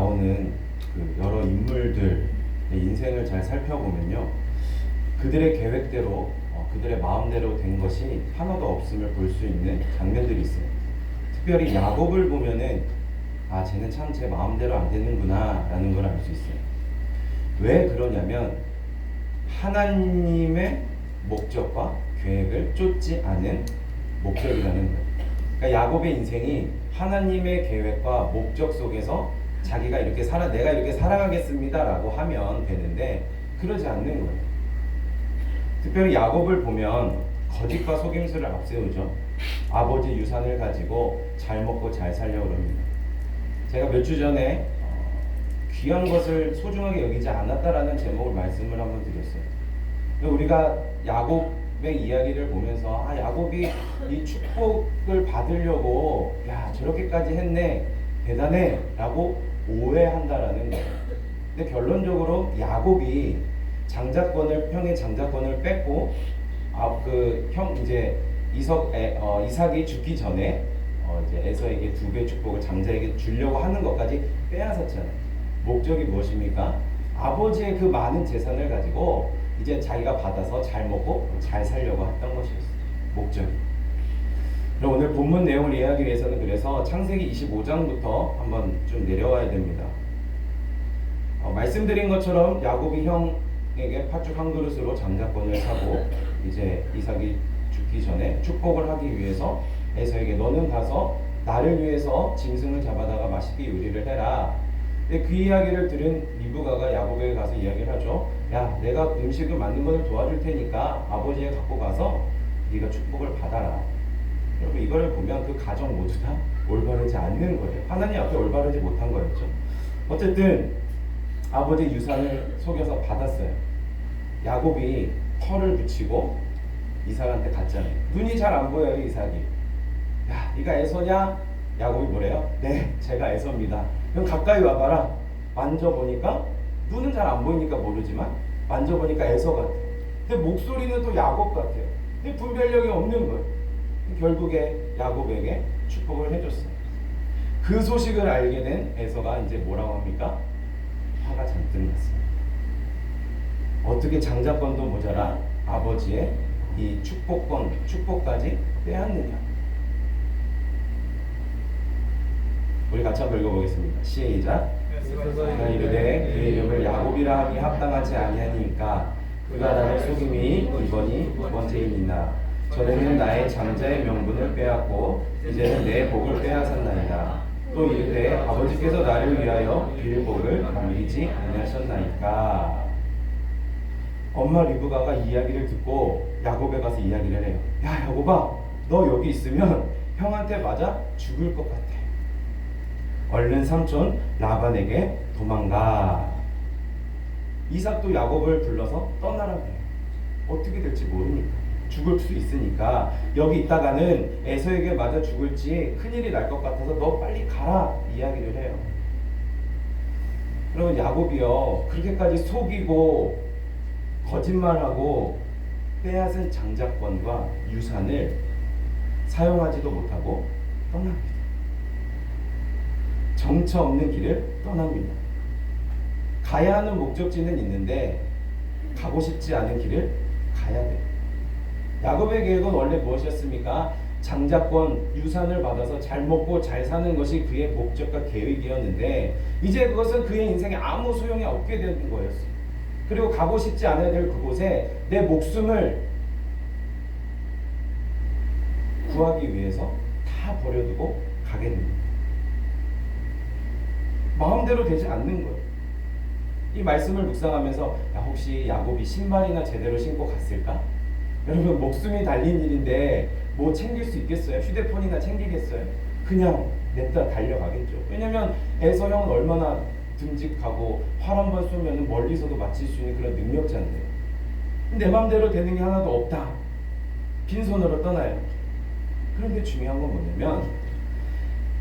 나오는 그 여러 인물들의 인생을 잘 살펴보면요, 그들의 계획대로 그들의 마음대로 된 것이 하나도 없음을 볼 수 있는 장면들이 있어요. 특별히 야곱을 보면은 쟤는 참 제 마음대로 안 되는구나 라는 걸 알 수 있어요. 왜 그러냐면 하나님의 목적과 계획을 쫓지 않은 목적이라는 거예요. 그러니까 야곱의 인생이 하나님의 계획과 목적 속에서 자기가 이렇게 내가 이렇게 살아가겠습니다 라고 하면 되는데 그러지 않는 거예요. 특별히 야곱을 보면 거짓과 속임수를 앞세우죠. 아버지 유산을 가지고 잘 먹고 잘 살려고 합니다. 제가 몇 주 전에 귀한 것을 소중하게 여기지 않았다라는 제목을 말씀을 한번 드렸어요. 우리가 야곱의 이야기를 보면서 야곱이 이 축복을 받으려고 저렇게까지 했네, 대단해 라고 오해한다라는 거예요. 근데 결론적으로 야곱이 형의 장자권을 뺏고 이삭이 죽기 전에 이제 에서에게 2배의 축복을 장자에게 주려고 하는 것까지 빼앗았잖아요. 목적이 무엇입니까? 아버지의 그 많은 재산을 가지고 이제 자기가 받아서 잘 먹고 잘 살려고 했던 것이었어요. 목적이. 그럼 오늘 본문 내용을 이해하기 위해서는 그래서 창세기 25장부터 한번 좀 내려와야 됩니다. 말씀드린 것처럼 야곱이 형에게 팥죽 한 그릇으로 장자권을 사고 이제 이삭이 죽기 전에 축복을 하기 위해서 에서에게 너는 가서 나를 위해서 짐승을 잡아다가 맛있게 요리를 해라. 근데 그 이야기를 들은 리브가가 야곱에게 가서 이야기를 하죠. 내가 음식을 만든 것을 도와줄 테니까 아버지에 갖고 가서 네가 축복을 받아라. 여러분 이거를 보면 그 가정 모두 다 올바르지 않는 거예요. 하나님 앞에 올바르지 못한 거였죠. 어쨌든 아버지 유산을 속여서 받았어요. 야곱이 털을 붙이고 이삭한테 갔잖아요. 눈이 잘 안 보여요. 이삭이. 네가 에서냐? 야곱이 뭐래요? 네, 제가 에서입니다. 그럼 가까이 와봐라. 만져보니까 눈은 잘 안 보이니까 모르지만 만져보니까 에서 같아. 근데 목소리는 또 야곱 같아요. 근데 분별력이 없는 거예요. 결국에 야곱에게 축복을 해줬어요. 그 소식을 알게 된 에서가 이제 뭐라고 합니까? 화가 잔뜩 났어요. 어떻게 장자권도 모자라 아버지의 이 축복까지 빼앗느냐. 우리 같이 한번 읽어보겠습니다. 시작. 내가 이르되 그의 이름을 야곱이라 함이 합당하지 아니하니까 그가 나를 속임이 이번이 두 번째이니라. 전에는 나의 장자의 명분을 빼앗고 이제는 내 복을 빼앗았나이다. 또 이르되 아버지께서 나를 위하여 빌 복을 남기지 아니하셨나이까. 엄마 리브가가 이 이야기를 듣고 야곱에 가서 이야기를 해요. 야곱아, 너 여기 있으면 형한테 맞아 죽을 것 같아. 얼른 삼촌 라반에게 도망가. 이삭도 야곱을 불러서 떠나라고 해요. 어떻게 될지 모르니까, 죽을 수 있으니까 여기 있다가는 에서에게 맞아 죽을지 큰일이 날 것 같아서 너 빨리 가라 이야기를 해요. 그러면 야곱이요, 그렇게까지 속이고 거짓말하고 빼앗은 장자권과 유산을 사용하지도 못하고 떠납니다. 정처 없는 길을 떠납니다. 가야 하는 목적지는 있는데 가고 싶지 않은 길을 가야 돼요. 야곱의 계획은 원래 무엇이었습니까? 장자권, 유산을 받아서 잘 먹고 잘 사는 것이 그의 목적과 계획이었는데 이제 그것은 그의 인생에 아무 소용이 없게 되는 거였어요. 그리고 가고 싶지 않아야 될 그곳에 내 목숨을 구하기 위해서 다 버려두고 가게 됩니다. 마음대로 되지 않는 거예요. 이 말씀을 묵상하면서 혹시 야곱이 신발이나 제대로 신고 갔을까? 여러분 목숨이 달린 일인데 뭐 챙길 수 있겠어요? 휴대폰이나 챙기겠어요? 그냥 냅다 달려가겠죠. 왜냐면 에서 형은 얼마나 듬직하고 활 한 번 쏘면 멀리서도 맞힐 수 있는 그런 능력자인데 내 마음대로 되는 게 하나도 없다. 빈손으로 떠나요. 그런데 중요한 건 뭐냐면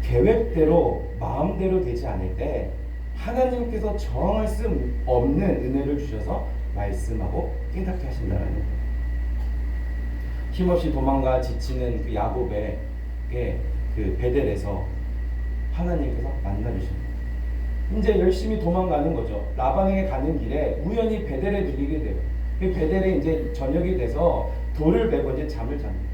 계획대로 마음대로 되지 않을 때 하나님께서 저항할 수 없는 은혜를 주셔서 말씀하고 깨닫게 하신다는 거예요. 힘없이 도망가 지치는 그 야곱에게 그 베델에서 하나님께서 만나주십니다. 이제 열심히 도망가는 거죠. 라반에게 가는 길에 우연히 베델에 들리게 돼요. 그 베델에 이제 저녁이 돼서 돌을 베고 이제 잠을 잡니다.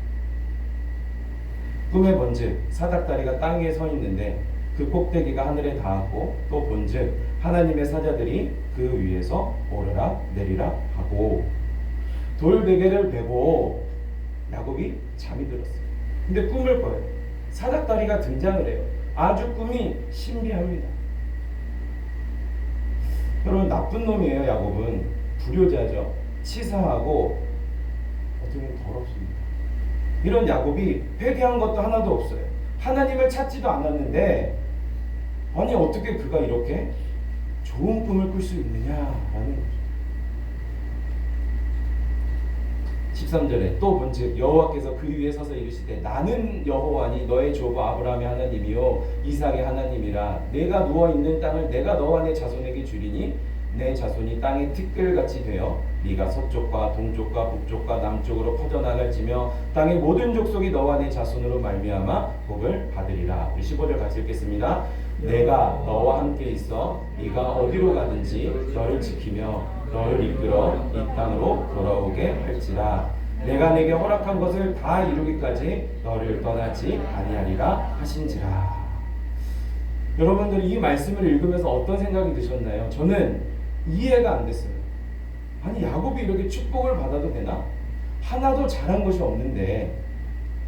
꿈에 본즉 사닥다리가 땅 위에 서 있는데 그 꼭대기가 하늘에 닿았고, 또 본즉 하나님의 사자들이 그 위에서 오르락 내리락 하고. 돌베개를 베고 야곱이 잠이 들었어요. 근데 꿈을 꿔요. 사닥다리가 등장을 해요. 아주 꿈이 신비합니다. 여러분, 나쁜 놈이에요. 야곱은 불효자죠. 치사하고 어떻게 보면 더럽습니다. 이런 야곱이 회개한 것도 하나도 없어요. 하나님을 찾지도 않았는데 아니 어떻게 그가 이렇게 좋은 꿈을 꿀 수 있느냐라는 거죠. 13절에 또 본즉 여호와께서 그 위에 서서 이르시되 나는 여호와니 너의 조부 아브라함의 하나님이요 이삭의 하나님이라. 내가 누워있는 땅을 내가 너와 내 자손에게 주리니 내 자손이 땅의 티끌같이 되어 네가 서쪽과 동쪽과 북쪽과 남쪽으로 퍼져나갈지며 땅의 모든 족속이 너와 내 자손으로 말미암아 복을 받으리라. 우리 15절 같이 읽겠습니다. 내가 너와 함께 있어 네가 어디로 가든지 너를 지키며 너를 이끌어 이 땅으로 돌아오게 할지라. 내가 내게 허락한 것을 다 이루기까지 너를 떠나지 아니하리라 하신지라. 여러분들이 이 말씀을 읽으면서 어떤 생각이 드셨나요? 저는 이해가 안 됐어요. 아니 야곱이 이렇게 축복을 받아도 되나? 하나도 잘한 것이 없는데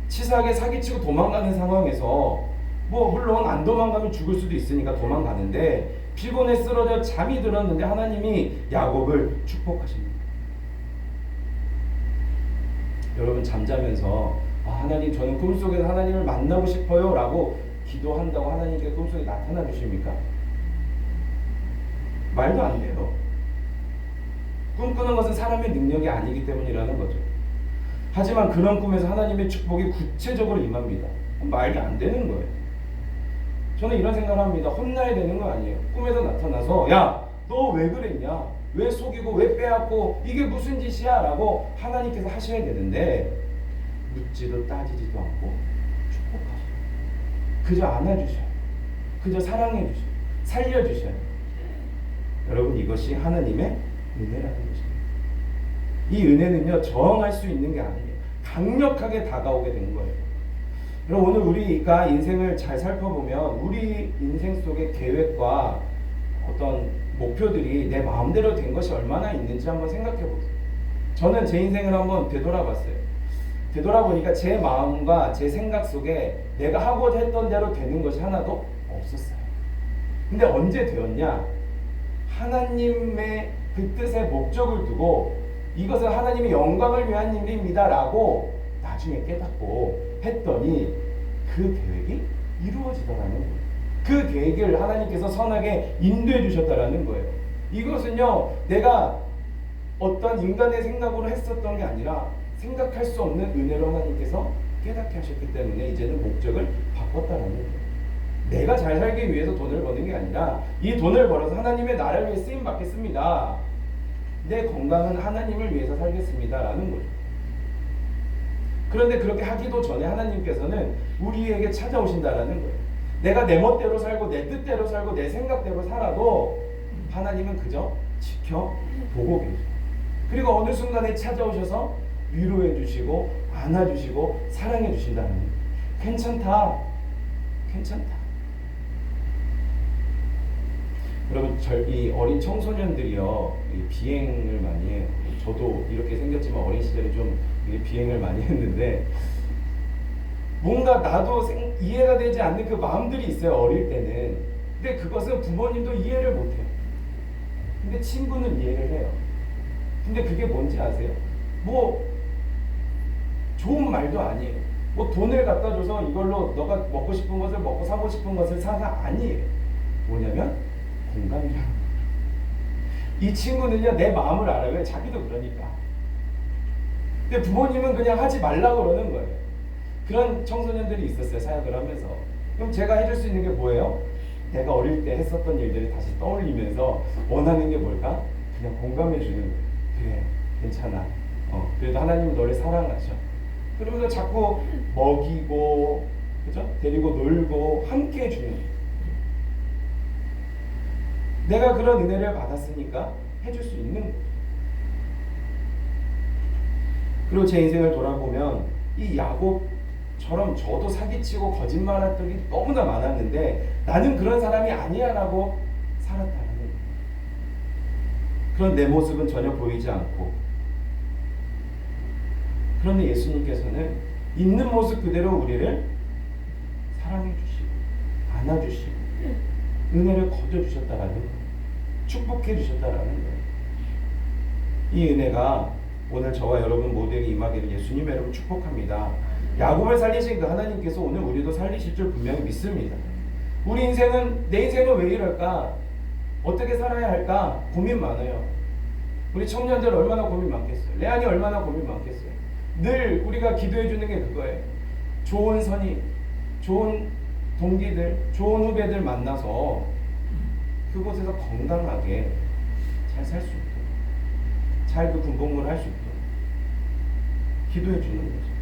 치사하게 사기치고 도망가는 상황에서 뭐 물론 안 도망가면 죽을 수도 있으니까 도망가는데 피곤해 쓰러져 잠이 들었는데 하나님이 야곱을 축복하십니다. 여러분 잠자면서 하나님 저는 꿈속에서 하나님을 만나고 싶어요 라고 기도한다고 하나님께 꿈속에 나타나 주십니까? 말도 안 돼요. 꿈꾸는 것은 사람의 능력이 아니기 때문이라는 거죠. 하지만 그런 꿈에서 하나님의 축복이 구체적으로 임합니다. 말이 안 되는 거예요. 저는 이런 생각을 합니다. 혼나야 되는 거 아니에요. 꿈에서 나타나서 야, 너 왜 그랬냐? 왜 속이고 왜 빼앗고 이게 무슨 짓이야? 라고 하나님께서 하셔야 되는데 묻지도 따지지도 않고 축복하셔요. 그저 안아주셔요. 그저 사랑해주셔요. 살려주셔요. 여러분 이것이 하나님의 은혜라는 것입니다. 이 은혜는요 저항할 수 있는 게 아니에요. 강력하게 다가오게 된 거예요. 여러분 오늘 우리가 인생을 잘 살펴보면 우리 인생 속의 계획과 어떤 목표들이 내 마음대로 된 것이 얼마나 있는지 한번 생각해 보세요. 저는 제 인생을 한번 되돌아봤어요. 되돌아보니까 제 마음과 제 생각 속에 내가 하고자 했던 대로 되는 것이 하나도 없었어요. 근데 언제 되었냐? 하나님의 그 뜻의 목적을 두고 이것은 하나님의 영광을 위한 일입니다 라고 나중에 깨닫고 했더니 그 계획이 이루어지더라는 거예요. 그 계획을 하나님께서 선하게 인도해 주셨다라는 거예요. 이것은요 내가 어떤 인간의 생각으로 했었던 게 아니라 생각할 수 없는 은혜로 하나님께서 깨닫게 하셨기 때문에 이제는 목적을 바꿨다라는 거예요. 내가 잘 살기 위해서 돈을 버는 게 아니라 이 돈을 벌어서 하나님의 나라를 위해 쓰임 받겠습니다. 내 건강은 하나님을 위해서 살겠습니다 라는 거죠. 그런데 그렇게 하기도 전에 하나님께서는 우리에게 찾아오신다라는 거예요. 내가 내 멋대로 살고 내 뜻대로 살고 내 생각대로 살아도 하나님은 그저 지켜보고 계세요. 그리고 어느 순간에 찾아오셔서 위로해 주시고 안아주시고 사랑해 주신다는 거예요. 괜찮다. 여러분 이 어린 청소년들이요 비행을 많이 해요. 저도 이렇게 생겼지만 어린 시절에 좀 비행을 많이 했는데 뭔가 나도 이해가 되지 않는 그 마음들이 있어요. 어릴 때는. 근데 그것은 부모님도 이해를 못해요. 근데 친구는 이해를 해요. 근데 그게 뭔지 아세요? 뭐 좋은 말도 아니에요. 뭐 돈을 갖다 줘서 이걸로 너가 먹고 싶은 것을 먹고 사고 싶은 것을 사가 아니에요. 뭐냐면 공감이라는 거예요. 이 친구는요 내 마음을 알아요. 왜? 자기도 그러니까. 근데 부모님은 그냥 하지 말라고 그러는 거예요. 그런 청소년들이 있었어요. 사역을 하면서. 그럼 제가 해줄 수 있는 게 뭐예요? 내가 어릴 때 했었던 일들을 다시 떠올리면서 원하는 게 뭘까? 그냥 공감해주는 거예요. 그래 괜찮아. 그래도 하나님은 너를 사랑하셔. 그러면서 자꾸 먹이고 그죠? 데리고 놀고 함께 해주는 거예요. 내가 그런 은혜를 받았으니까 해줄 수 있는 거예요. 그리고 제 인생을 돌아보면 이 야곱처럼 저도 사기치고 거짓말할 적이 너무나 많았는데 나는 그런 사람이 아니야 라고 살았다는 거예요. 그런 내 모습은 전혀 보이지 않고, 그런데 예수님께서는 있는 모습 그대로 우리를 사랑해 주시고 안아주시고 은혜를 거둬주셨다라는 거예요. 축복해 주셨다라는 거예요. 이 은혜가 오늘 저와 여러분 모두에게 임하기를 예수님의 이름으로 축복합니다. 야곱을 살리신 그 하나님께서 오늘 우리도 살리실 줄 분명히 믿습니다. 우리 인생은, 내 인생은 왜 이럴까? 어떻게 살아야 할까? 고민 많아요. 우리 청년들 얼마나 고민 많겠어요. 레안이 얼마나 고민 많겠어요. 늘 우리가 기도해 주는 게 그거예요. 좋은 선임, 좋은 동기들, 좋은 후배들 만나서 그곳에서 건강하게 잘 살 수 있도록, 잘 그 군복무를 할 수 있도록 기도해 주는 거죠.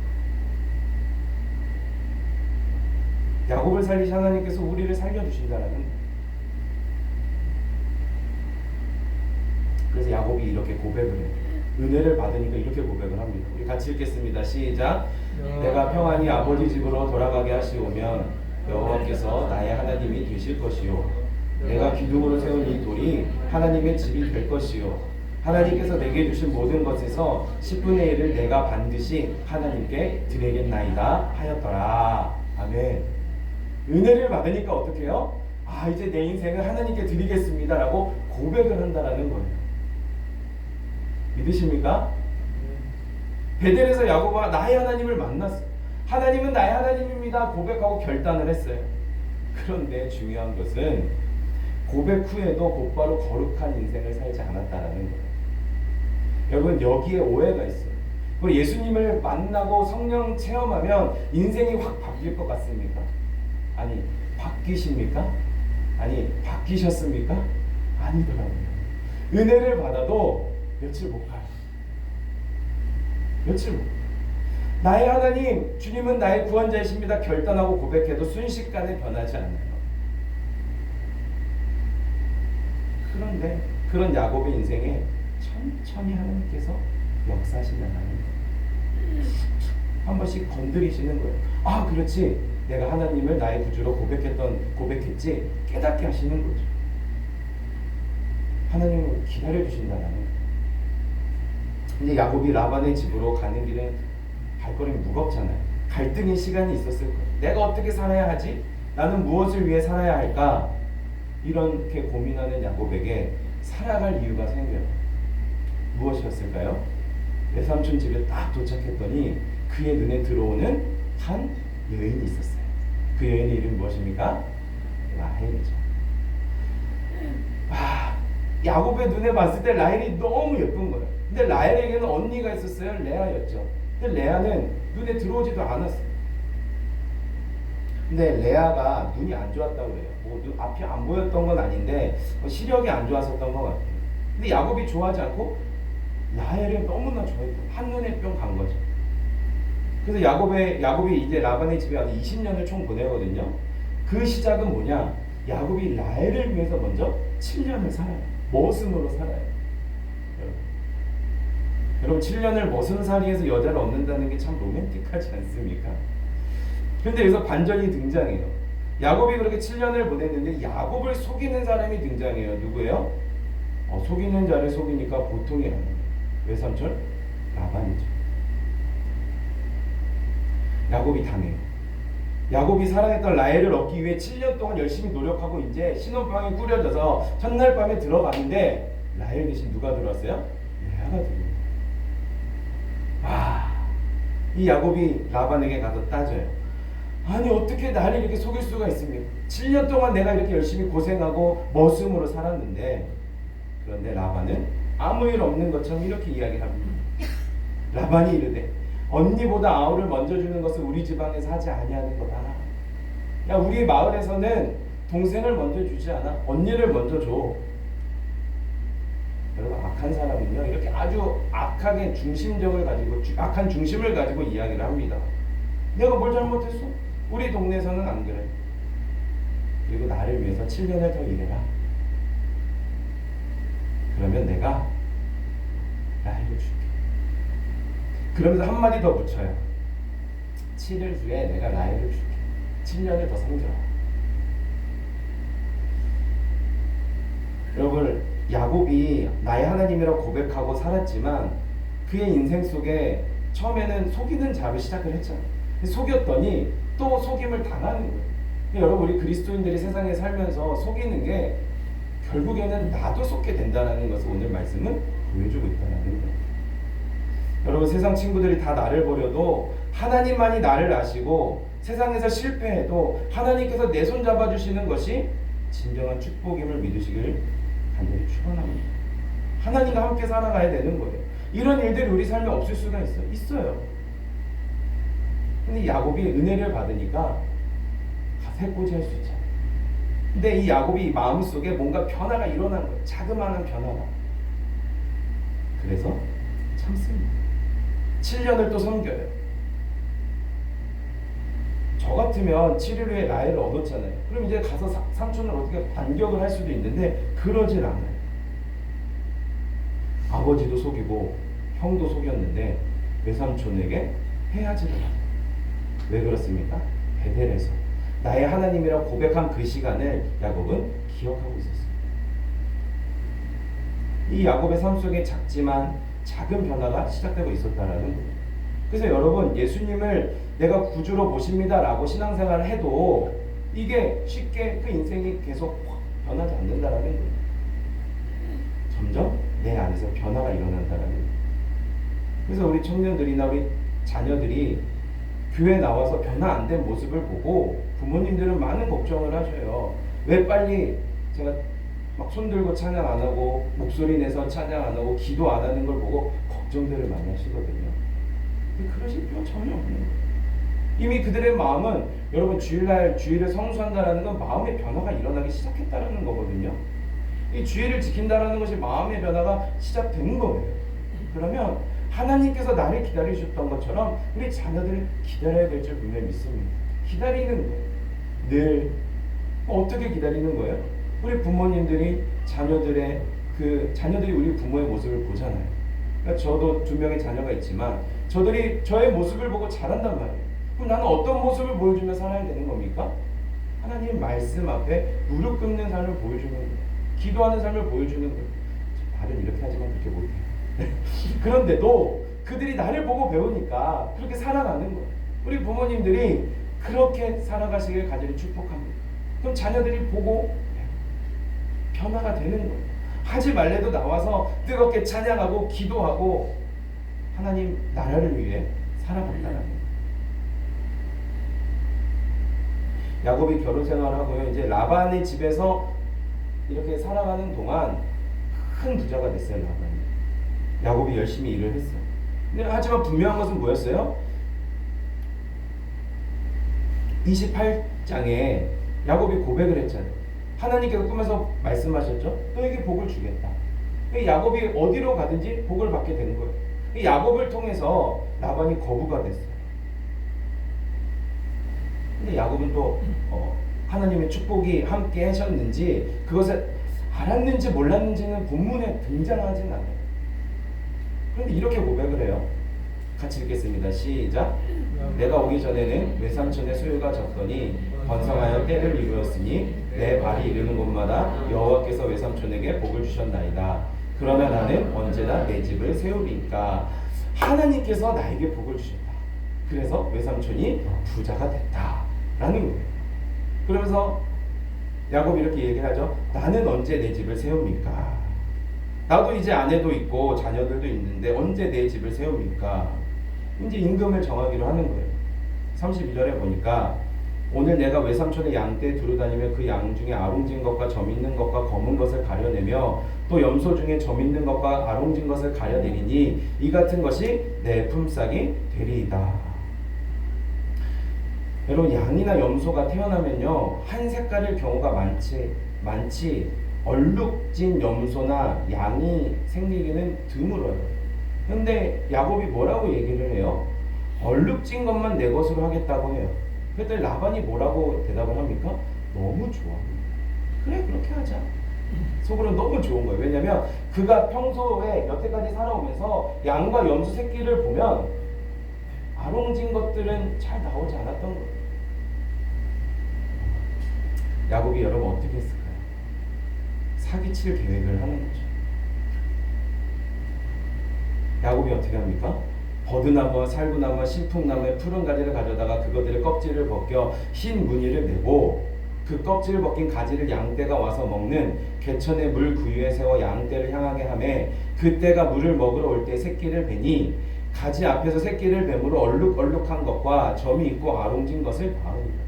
야곱을 살리신 하나님께서 우리를 살려주신다라는 거예요. 그래서 야곱이 이렇게 고백을 해요. 은혜를 받으니까 이렇게 고백을 합니다. 우리 같이 읽겠습니다. 시작. 내가 평안히 아버지 집으로 돌아가게 하시오면 여호와께서 나의 하나님이 되실 것이요 내가 기둥으로 세운 이 돌이 하나님의 집이 될 것이요 하나님께서 내게 주신 모든 것에서 10분의 1을 내가 반드시 하나님께 드리겠나이다 하였더라. 아멘. 은혜를 받으니까 어떻게 해요? 아, 이제 내 인생을 하나님께 드리겠습니다 라고 고백을 한다라는 거예요. 믿으십니까? 베델에서 야곱과 나의 하나님을 만났어요. 하나님은 나의 하나님입니다 고백하고 결단을 했어요. 그런데 중요한 것은 고백 후에도 곧바로 거룩한 인생을 살지 않았다라는 거예요. 여러분, 여기에 오해가 있어요. 예수님을 만나고 성령 체험하면 인생이 확 바뀔 것 같습니까? 아니, 바뀌십니까? 아니, 바뀌셨습니까? 아니더라고요. 은혜를 받아도 며칠 못 가요. 며칠 못 가요. 나의 하나님, 주님은 나의 구원자이십니다 결단하고 고백해도 순식간에 변하지 않아요. 그런데 그런 야곱의 인생에 천천히 하나님께서 역사하신다는 거예요. 한 번씩 건드리시는 거예요. 아, 그렇지. 내가 하나님을 나의 구주로 고백했지. 깨닫게 하시는 거죠. 하나님을 기다려 주신다는 거예요. 이제 야곱이 라반의 집으로 가는 길은 발걸음이 무겁잖아요. 갈등의 시간이 있었을 거예요. 내가 어떻게 살아야 하지? 나는 무엇을 위해 살아야 할까? 이렇게 고민하는 야곱에게 살아갈 이유가 생겨요. 무엇이었을까요? 외삼촌 집에 딱 도착했더니 그의 눈에 들어오는 한 여인이 있었어요. 그 여인의 이름이 무엇입니까? 라헬이죠. 야곱의 눈에 봤을 때 라헬이 너무 예쁜 거예요. 근데 라헬에게는 언니가 있었어요. 레아였죠. 근데 레아는 눈에 들어오지도 않았어요. 근데 레아가 눈이 안 좋았다고 그래요. 앞이 안 보였던 건 아닌데 시력이 안 좋았었던 것 같아요. 근데 야곱이 좋아하지 않고 라헬을 너무나 좋아했고 한눈에 뿅 간 거죠. 그래서 야곱이 이제 라반의 집에 와서 20년을 총 보내거든요. 그 시작은 뭐냐? 야곱이 라헬을 위해서 먼저 7년을 살아요. 머슴으로 살아요. 여러분 7년을 머슴살이해서 여자를 얻는다는 게 참 로맨틱하지 않습니까? 근데 여기서 반전이 등장해요. 야곱이 그렇게 7년을 보냈는데 야곱을 속이는 사람이 등장해요. 누구예요? 속이는 자를 속이니까 보통이 아니에요. 외삼촌? 라반이죠. 야곱이 당해요. 야곱이 사랑했던 라헬을 얻기 위해 7년 동안 열심히 노력하고 이제 신혼방이 꾸려져서 첫날 밤에 들어가는데 라헬 대신 누가 들어왔어요? 레아가 들어왔어요. 이 야곱이 라반에게 가서 따져요. 아니, 어떻게 나를 이렇게 속일 수가 있습니까? 7년 동안 내가 이렇게 열심히 고생하고 머슴으로 살았는데. 그런데 라반은 아무 일 없는 것처럼 이렇게 이야기를 합니다. 라반이 이르되 언니보다 아우를 먼저 주는 것은 우리 집안에서 하지 아니하는 거다. 야, 우리 마을에서는 동생을 먼저 주지 않아? 언니를 먼저 줘. 여러분, 악한 사람은요 이렇게 아주 악하게 악한 중심을 가지고 이야기를 합니다. 내가 뭘 잘못했어? 우리 동네에서는 안 그래. 그리고 나를 위해서 7년을 더 일해라. 내가 라헬을 줄게. 그러면서 한마디 더 붙여요. 7일 후에 내가 라헬을 줄게. 7년을 더 섬겨라. 여러분, 야곱이 나의 하나님이라고 고백하고 살았지만 그의 인생 속에 처음에는 속이는 자로 시작을 했잖아요. 속였더니 또 속임을 당하는 거예요. 여러분, 우리 그리스도인들이 세상에 살면서 속이는 게 결국에는 나도 속게 된다는 것을 오늘 말씀은 보여주고 있다는 거예요. 여러분, 세상 친구들이 다 나를 버려도 하나님만이 나를 아시고 세상에서 실패해도 하나님께서 내 손 잡아주시는 것이 진정한 축복임을 믿으시길 간절히 축원합니다. 하나님과 함께 살아가야 되는 거예요. 이런 일들이 우리 삶에 없을 수가 있어요. 근데 야곱이 은혜를 받으니까 해코지할 수 있잖아요. 근데 이 야곱이 마음속에 뭔가 변화가 일어난 거예요. 자그마한 변화가. 그래서 참습니다. 7년을 또 섬겨요. 저 같으면 7일 후에 라헬을 얻었잖아요. 그럼 이제 가서 삼촌을 어떻게 반격을 할 수도 있는데 그러질 않아요. 아버지도 속이고 형도 속였는데 외삼촌에게 헤어지를 하죠. 왜 그렇습니까? 베델에서 나의 하나님이라고 고백한 그 시간을 야곱은 기억하고 있었어요. 이 야곱의 삶 속에 작지만 작은 변화가 시작되고 있었다라는 거예요. 그래서 여러분, 예수님을 내가 구주로 모십니다 라고 신앙생활을 해도 이게 쉽게 그 인생이 계속 변하지 않는다라는 거예요. 점점 내 안에서 변화가 일어난다라는 거예요. 그래서 우리 청년들이나 우리 자녀들이 교회 나와서 변화 안 된 모습을 보고 부모님들은 많은 걱정을 하셔요. 왜 빨리 제가 막 손들고 찬양 안 하고 목소리 내서 찬양 안 하고 기도 안 하는 걸 보고 걱정들을 많이 하시거든요. 근데 그러실 필요 전혀 없는 거예요. 이미 그들의 마음은 여러분 주일을 성수한다라는 건 마음의 변화가 일어나기 시작했다라는 거거든요. 이 주일을 지킨다라는 것이 마음의 변화가 시작되는 거예요. 그러면 하나님께서 나를 기다리셨던 것처럼 우리 자녀들을 기다려야 될 줄 분명히 믿습니다. 기다리는 거예요. 늘 어떻게 기다리는 거예요? 우리 부모님들이 자녀들이 우리 부모의 모습을 보잖아요. 그러니까 저도 2명의 자녀가 있지만 저들이 저의 모습을 보고 자란단 말이에요. 그럼 나는 어떤 모습을 보여주며 살아야 되는 겁니까? 하나님 말씀 앞에 무릎 꿇는 삶을 보여주는 거예요. 기도하는 삶을 보여주는 거예요. 말은 이렇게 하지만 그렇게 못해요. 그런데도 그들이 나를 보고 배우니까 그렇게 살아가는 거예요. 우리 부모님들이 그렇게 살아가시길 간절히 축복합니다. 그럼 자녀들이 보고 변화가 되는 거예요. 하지 말래도 나와서 뜨겁게 찬양하고 기도하고 하나님 나라를 위해 살아간다는 거예요. 야곱이 결혼 생활하고요, 이제 라반의 집에서 이렇게 살아가는 동안 큰 부자가 됐어요. 라반이. 야곱이 열심히 일을 했어요. 근데 하지만 분명한 것은 뭐였어요? 28장에 야곱이 고백을 했잖아요. 하나님께서 꿈에서 말씀하셨죠? 너에게 복을 주겠다. 야곱이 어디로 가든지 복을 받게 된 거예요. 야곱을 통해서 라반이 거부가 됐어요. 근데 야곱은 또 하나님의 축복이 함께 하셨는지 그것을 알았는지 몰랐는지는 본문에 등장하진 않아요. 그런데 이렇게 고백을 해요. 같이 읽겠습니다. 시작. 내가 오기 전에는 외삼촌의 소유가 적더니 번성하여 때를 이루었으니 내 발이 이르는 곳마다 여호와께서 외삼촌에게 복을 주셨나이다. 그러나 나는 언제나 내 집을 세우리까. 하나님께서 나에게 복을 주셨다. 그래서 외삼촌이 부자가 됐다라는 거예요. 그러면서 야곱이 이렇게 얘기를 하죠. 나는 언제 내 집을 세웁니까? 나도 이제 아내도 있고 자녀들도 있는데 언제 내 집을 세웁니까? 이제 임금을 정하기로 하는 거예요. 31절에 보니까 오늘 내가 외삼촌의 양떼에 두루다니며 그 양 중에 아롱진 것과 점 있는 것과 검은 것을 가려내며 또 염소 중에 점 있는 것과 아롱진 것을 가려내리니 이 같은 것이 내 품삯이 되리이다. 여러분, 양이나 염소가 태어나면요 한 색깔일 경우가 많지 얼룩진 염소나 양이 생기기는 드물어요. 근데 야곱이 뭐라고 얘기를 해요? 얼룩진 것만 내 것으로 하겠다고 해요. 그랬더니 라반이 뭐라고 대답을 합니까? 너무 좋아. 그래, 그렇게 하자. 속으로 너무 좋은 거예요. 왜냐면 그가 평소에 여태까지 살아오면서 양과 염소 새끼를 보면 아롱진 것들은 잘 나오지 않았던 거예요. 야곱이 여러분 어떻게 했을까요? 사기칠 계획을 하는 거죠. 야곱이 어떻게 합니까? 버드나무와 살구나무와 신풍나무의 푸른 가지를 가져다가 그것들의 껍질을 벗겨 흰 무늬를 내고 그 껍질을 벗긴 가지를 양떼가 와서 먹는 개천의 물 구유에 세워 양떼를 향하게 하매 그떼가 물을 먹으러 올 때 새끼를 베니 가지 앞에서 새끼를 뱀으로 얼룩얼룩한 것과 점이 있고 아롱진 것을 바릅니다.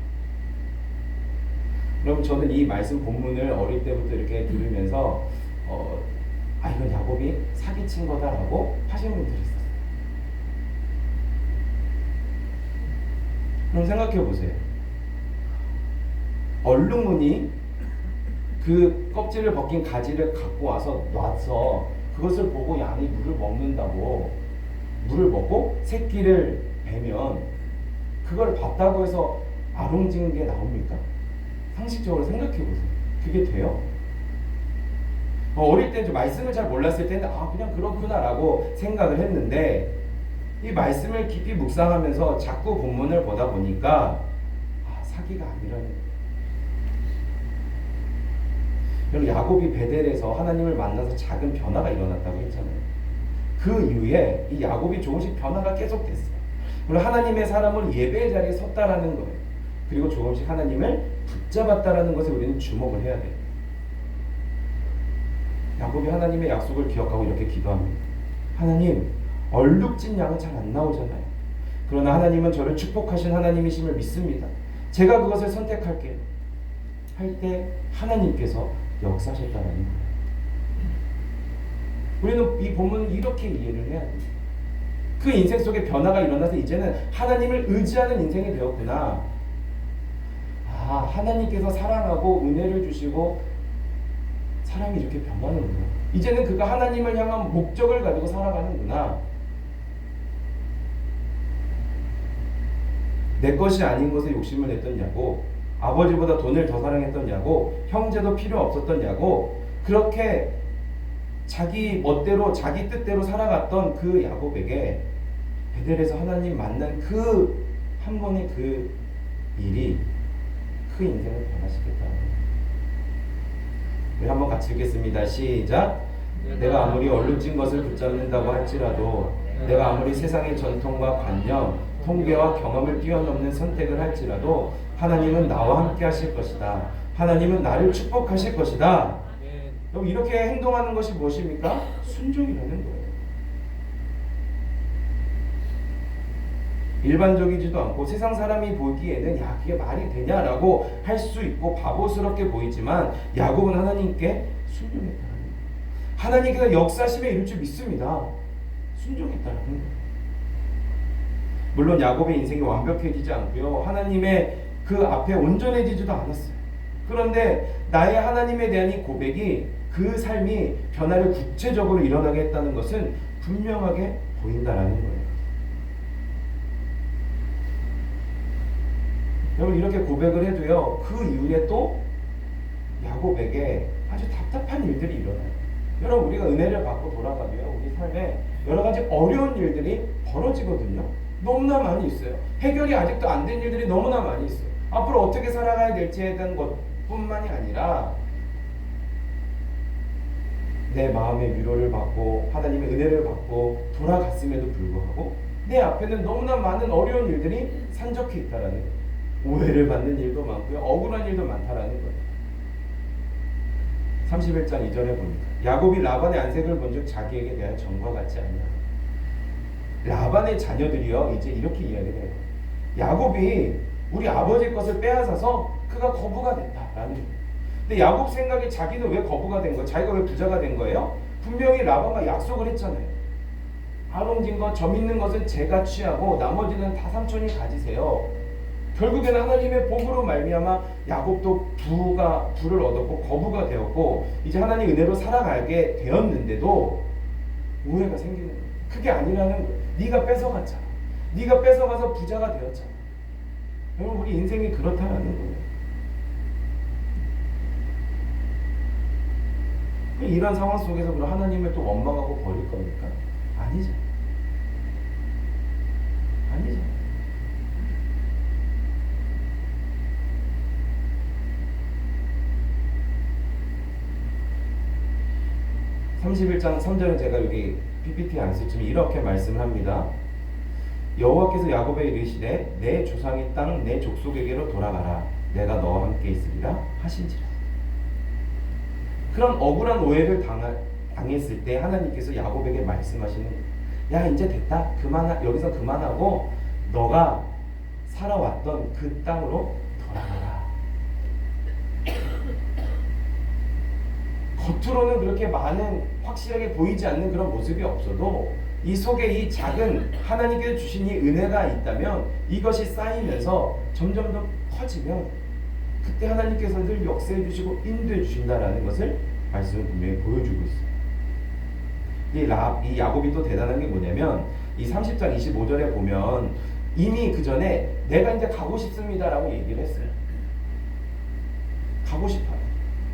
그럼 저는 이 말씀 본문을 어릴 때부터 이렇게 들으면서 이건 야곱이 사기친 거다라고 하시는 분들이 있어요. 그럼 생각해 보세요. 얼룩무늬 그 껍질을 벗긴 가지를 갖고 와서 놔서 그것을 보고 양이 물을 먹는다고 물을 먹고 새끼를 베면 그걸 봤다고 해서 아롱진 게 나옵니까? 상식적으로 생각해 보세요. 그게 돼요? 어릴 때 좀 말씀을 잘 몰랐을 때는 그냥 그렇구나라고 생각을 했는데 이 말씀을 깊이 묵상하면서 자꾸 본문을 보다 보니까 사기가 아니라는 거예요. 여러분 야곱이 베델에서 하나님을 만나서 작은 변화가 일어났다고 했잖아요. 그 이후에 이 야곱이 조금씩 변화가 계속됐어요. 그리고 하나님의 사람을 예배의 자리에 섰다라는 거예요. 그리고 조금씩 하나님을 붙잡았다라는 것에 우리는 주목을 해야 돼요. 야곱이 하나님의 약속을 기억하고 이렇게 기도합니다. 하나님, 얼룩진 양은 잘 안 나오잖아요. 그러나 하나님은 저를 축복하신 하나님이심을 믿습니다. 제가 그것을 선택할게요. 할 때 하나님께서 역사하셨다는 거예요. 우리는 이 본문을 이렇게 이해를 해야 돼요. 그 인생 속에 변화가 일어나서 이제는 하나님을 의지하는 인생이 되었구나. 하나님께서 사랑하고 은혜를 주시고 사람이 이렇게 변하는구나. 이제는 그가 하나님을 향한 목적을 가지고 살아가는구나. 내 것이 아닌 것에 욕심을 냈던 야곱, 아버지보다 돈을 더 사랑했던 야곱, 형제도 필요 없었던 야곱, 그렇게 자기 멋대로 자기 뜻대로 살아갔던 그 야곱에게 베델에서 하나님 만난 그 한 번의 그 일이 그 인생을 변화시켰다는 거예요. 우리 한번 같이 읽겠습니다. 시작. 내가 아무리 얼룩진 것을 붙잡는다고 할지라도, 내가 아무리 세상의 전통과 관념, 통계와 경험을 뛰어넘는 선택을 할지라도 하나님은 나와 함께 하실 것이다. 하나님은 나를 축복하실 것이다. 여러분, 이렇게 행동하는 것이 무엇입니까? 순종이라는 거예요. 일반적이지도 않고 세상 사람이 보기에는 그게 말이 되냐라고 할 수 있고 바보스럽게 보이지만 야곱은 하나님께 순종했다는 거예요. 하나님께서 역사심에 이룰 줄 믿습니다. 순종했다는 거예요. 물론 야곱의 인생이 완벽해지지 않고요, 하나님의 그 앞에 온전해지지도 않았어요. 그런데 나의 하나님에 대한 이 고백이 그 삶이 변화를 구체적으로 일어나게 했다는 것은 분명하게 보인다라는 거예요. 여러분, 이렇게 고백을 해도요, 그 이후에 또 야곱에게 아주 답답한 일들이 일어나요. 여러분, 우리가 은혜를 받고 돌아가면 우리 삶에 여러 가지 어려운 일들이 벌어지거든요. 너무나 많이 있어요. 해결이 아직도 안 된 일들이 너무나 많이 있어요. 앞으로 어떻게 살아가야 될지에 대한 것뿐만이 아니라 내 마음의 위로를 받고 하나님의 은혜를 받고 돌아갔음에도 불구하고 내 앞에는 너무나 많은 어려운 일들이 산적해 있다라는 거예요. 오해를 받는 일도 많고요, 억울한 일도 많다라는 거예요. 31장 2절에 보니까 야곱이 라반의 안색을 본즉 자기에게 대하여 전과 같지 않냐. 라반의 자녀들이요, 이제 이렇게 이야기를 해요. 야곱이 우리 아버지 것을 빼앗아서 그가 거부가 됐다라는 거예요. 근데 야곱 생각에 자기는 왜 거부가 된 거예요? 자기가 왜 부자가 된 거예요? 분명히 라반과 약속을 했잖아요. 아롱진 것, 점 있는 것은 제가 취하고 나머지는 다 삼촌이 가지세요. 결국에는 하나님의 복으로 말미암아 야곱도 부를 얻었고 거부가 되었고 이제 하나님 은혜로 살아가게 되었는데도 오해가 생기는 거예요. 그게 아니라는 거예요. 네가 뺏어갔잖아. 네가 뺏어가서 부자가 되었잖아. 여러분, 우리 인생이 그렇다라는 거예요. 이런 상황 속에서 그럼 하나님을 또 원망하고 버릴 겁니까? 아니죠. 아니죠. 31장 3절은 제가 여기 PPT에 안 썼지만 이렇게 말씀을 합니다. 여호와께서 야곱에 이르시되 내 조상의 땅 내 족속에게로 돌아가라. 내가 너와 함께 있으리라 하신지라. 그런 억울한 오해를 당했을 때 하나님께서 야곱에게 말씀하시는, 야 이제 됐다. 여기서 그만하고 너가 살아왔던 그 땅으로 돌아가라. 겉으로는 그렇게 많은 확실하게 보이지 않는 그런 모습이 없어도 이 속에 이 작은 하나님께서 주신 이 은혜가 있다면 이것이 쌓이면서 점점 더 커지면 그때 하나님께서 늘 역사해 주시고 인도해 주신다라는 것을 말씀을 분명히 보여주고 있어요. 이 야곱이 또 대단한 게 뭐냐면 이 30장 25절에 보면 이미 그 전에 내가 이제 가고 싶습니다라고 얘기를 했어요. 가고 싶어요.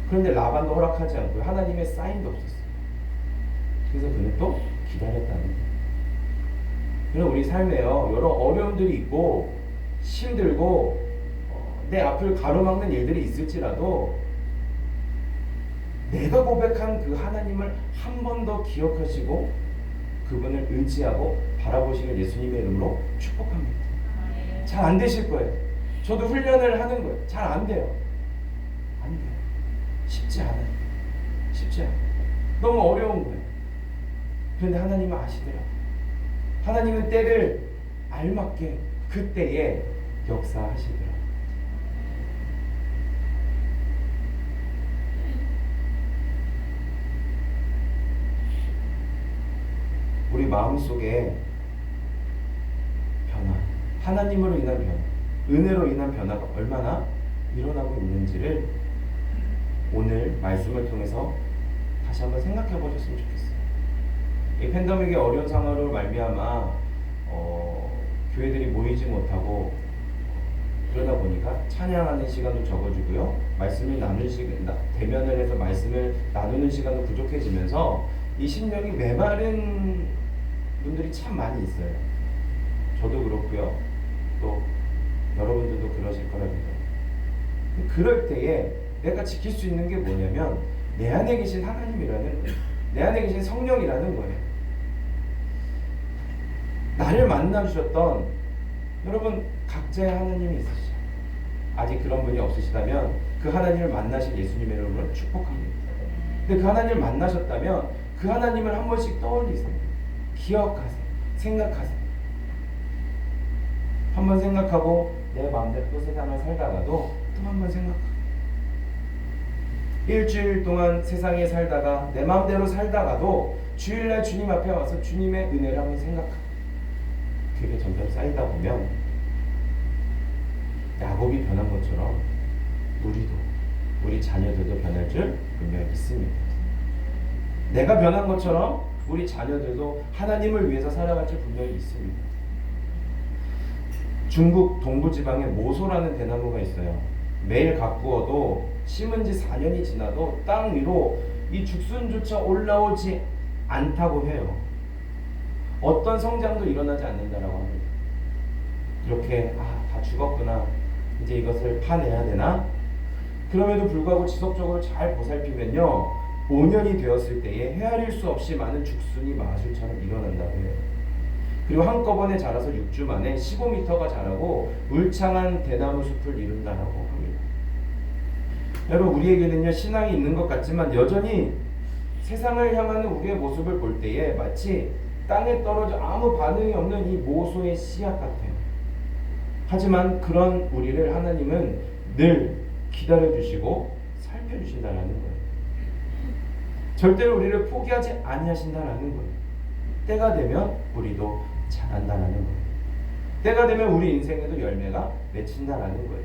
그런데 라반도 허락하지 않고 하나님의 사인도 없었어요. 그래서 그는 또 기다렸다는 거예요. 그럼 우리 삶에요 여러 어려움들이 있고 힘들고 내 앞을 가로막는 일들이 있을지라도 내가 고백한 그 하나님을 한 번 더 기억하시고 그분을 의지하고 바라보시는 예수님의 이름으로 축복합니다. 잘 안 되실 거예요. 저도 훈련을 하는 거예요. 잘 안 돼요. 안 돼요. 쉽지 않아요. 쉽지 않아요. 너무 어려운 거예요. 그런데 하나님은 아시더라고요. 하나님은 때를 알맞게 그때에 역사하시더라고요. 우리 마음속에 변화, 하나님으로 인한 변화, 은혜로 인한 변화가 얼마나 일어나고 있는지를 오늘 말씀을 통해서 다시 한번 생각해 보셨으면 좋겠어요. 이 팬데믹의 어려운 상황으로 말미암아 교회들이 모이지 못하고 그러다 보니까 찬양하는 시간도 적어지고요, 말씀을 나누는 시간, 대면을 해서 말씀을 나누는 시간도 부족해지면서 이 심령이 메마른 분들이 참 많이 있어요. 저도 그렇고요, 또 여러분들도 그러실 거라 믿어요. 그럴 때에 내가 지킬 수 있는 게 뭐냐면 내 안에 계신 하나님이라는 거예요. 내 안에 계신 성령이라는 거예요. 나를 만나주셨던 여러분 각자의 하나님이 있으시죠. 아직 그런 분이 없으시다면 그 하나님을 만나신 예수님의 이름으로 축복합니다. 근데 그 하나님을 만나셨다면 그 하나님을 한 번씩 떠올리세요. 기억하세요. 생각하세요. 한번 생각하고 내 마음대로 또 세상을 살다가도 또 한 번 생각하고, 일주일 동안 세상에 살다가 내 마음대로 살다가도 주일날 주님 앞에 와서 주님의 은혜를 한번 생각하고, 그게 점점 쌓이다 보면 야곱이 변한 것처럼 우리 자녀들도 변할 줄 분명히 믿습니다. 내가 변한 것처럼 우리 자녀들도 하나님을 위해서 살아갈 줄 분명히 믿습니다. 중국 동부지방에 모소라는 대나무가 있어요. 매일 가꾸어도 심은 지 4년이 지나도 땅 위로 이 죽순조차 올라오지 않다고 해요. 어떤 성장도 일어나지 않는다라고 합니다. 이렇게 다 죽었구나, 이제 이것을 파내야 되나? 그럼에도 불구하고 지속적으로 잘 보살피면요, 5년이 되었을 때에 헤아릴 수 없이 많은 죽순이 마술처럼 일어난다고 해요. 그리고 한꺼번에 자라서 6주 만에 15m가 자라고 울창한 대나무 숲을 이룬다라고 합니다. 여러분, 우리에게는요 신앙이 있는 것 같지만 여전히 세상을 향하는 우리의 모습을 볼 때에 마치 땅에 떨어져 아무 반응이 없는 이 모소의 씨앗 같아요. 하지만 그런 우리를 하나님은 늘 기다려주시고 살펴주신다라는 거예요. 절대로 우리를 포기하지 아니하신다라는 거예요. 때가 되면 우리도 자란다라는 거예요. 때가 되면 우리 인생에도 열매가 맺힌다라는 거예요.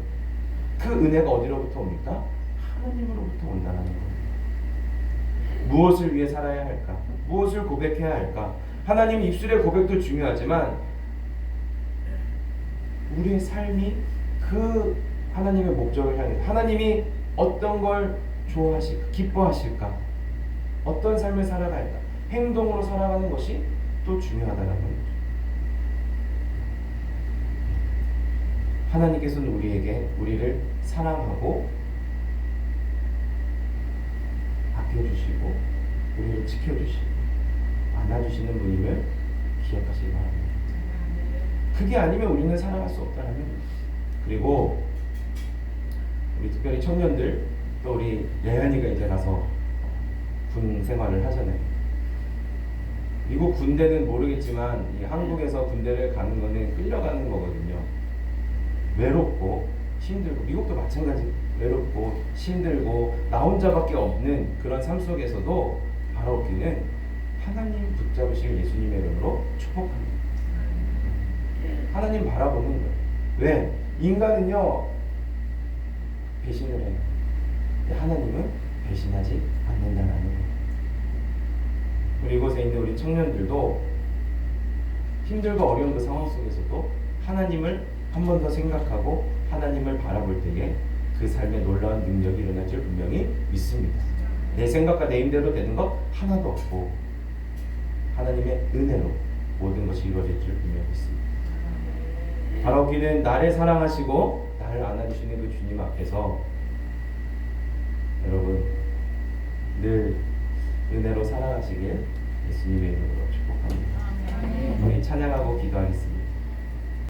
그 은혜가 어디로부터 옵니까? 하나님으로부터 온다라는 거예요. 무엇을 위해 살아야 할까? 무엇을 고백해야 할까? 하나님 입술의 고백도 중요하지만 우리의 삶이 그 하나님의 목적을 향해, 하나님이 어떤 걸 좋아하실까, 기뻐하실까, 어떤 삶을 살아갈까, 행동으로 살아가는 것이 또 중요하다는 거죠. 하나님께서는 우리를 사랑하고 아껴주시고 우리를 지켜주시고 안아주시는 분임을 기억하시기 바랍니다. 그게 아니면 우리는 살아갈 수 없다는 거죠. 그리고 우리 특별히 청년들, 또 우리 레안이가 이제 가서 군 생활을 하잖아요. 미국 군대는 모르겠지만 이 한국에서 군대를 가는 거는 끌려가는 거거든요. 외롭고 힘들고, 미국도 마찬가지, 외롭고 힘들고 나 혼자밖에 없는 그런 삶 속에서도 바라옵기는 하나님 붙잡으실 예수님의 이름으로 축복합니다. 하나님 바라보는 거예요. 왜? 인간은요 배신을 해요. 근데 하나님은 배신하지 않는다는 거예요. 우리 이곳에 있는 우리 청년들도 힘들고 어려운 그 상황 속에서도 하나님을 한 번 더 생각하고 하나님을 바라볼 때에 그 삶에 놀라운 능력이 일어날 줄 분명히 믿습니다. 내 생각과 내 힘대로 되는 것 하나도 없고 하나님의 은혜로 모든 것이 이루어질 줄 분명히 믿습니다. 바라옵기는 나를 사랑하시고 나를 안아주시는 그 주님 앞에서 여러분 늘 은혜로 살아가시길 예수님의 이름으로 축복합니다. 우리 찬양하고 기도하겠습니다.